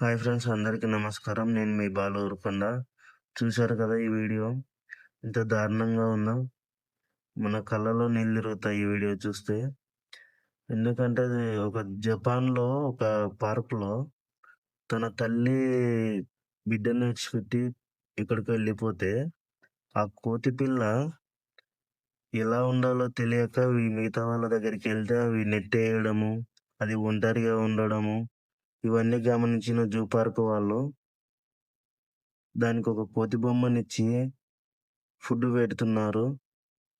Hi friends, అందరికీ నమస్కారం. నేను మీ బాలు ఉరకొండ. చూశారు కదా ఈ వీడియో. ఎంత దారుణంగా ఉందో. మన కళ్ళలో నీళ్ళు తిరుగుతాయి ఈ వీడియో చూస్తే. ఎందుకంటే అది ఒక జపాన్‌లో ఒక పార్క్‌లో తన తల్లి బిడ్డని విడిచిపెట్టి ఎక్కడికో వెళ్ళిపోతే, ఆ కోతి పిల్ల ఎలా ఉండాలో తెలియక మిగతా వాళ్ళ దగ్గరికెళ్తే అవి నెట్టేయడము, అది ఒంటరిగా ఉండడము, ఇవన్నీ గమనించిన జూ పార్క్ వాళ్ళు దానికొక కోతి బొమ్మనిచ్చి ఫుడ్ పెడుతున్నారు.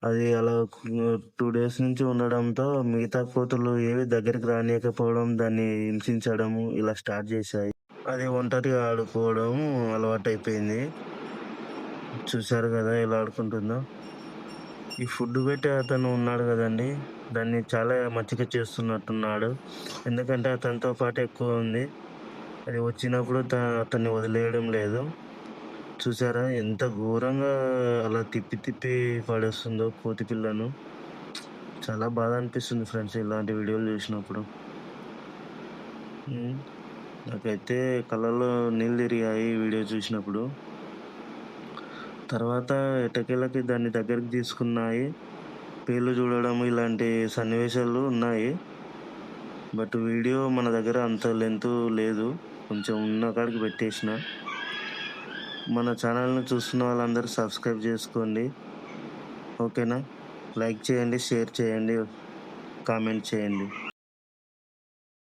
అది అలా 2 డేస్ నుంచి ఉండడంతో మిగతా కోతులు ఏవి దగ్గరికి రానీయకపోవడం, దాన్ని హింసించడము ఇలా స్టార్ట్ చేశాయి. అది ఒంటరిగా ఆడుకోవడం అలవాటైపోయింది. చూసారు గదా ఎలా ఆడుకుంటుందో. ఈ ఫుడ్ పెట్టే అతను ఉన్నాడు గదండీ! దాన్ని చాలా మచ్చిక చేస్తున్నట్టున్నాడు. ఎందుకంటే అతనితో పాటు ఎక్కువ ఉంది. అది వచ్చినప్పుడు అతన్ని వదిలేయడం లేదు. చూసారా ఎంత ఘోరంగా అలా తిప్పి తిప్పి పడేస్తుందో కోతి పిల్లను. చాలా బాధ అనిపిస్తుంది ఫ్రెండ్స్ ఇలాంటి వీడియోలు చూసినప్పుడు. హ్మ్. నాకైతే కళ్ళల్లో నీళ్ళు తిరిగాయి ఈ వీడియో చూసినప్పుడు. తర్వాత ఎట్టకేలకి దాన్ని దగ్గరికి తీసుకున్నాయి. పేర్లు చూడడం ఇలాంటి సన్నివేశాలు ఉన్నాయి. బట్ వీడియో మన దగ్గర అంత లెంత్ లేదు. కొంచెం ఉన్న కాడికి పెట్టేసిన. మన ఛానల్‌ని చూస్తున్న వాళ్ళందరూ సబ్స్క్రైబ్ చేసుకోండి. ఓకేనా? లైక్ చేయండి, షేర్ చేయండి, కామెంట్ చేయండి.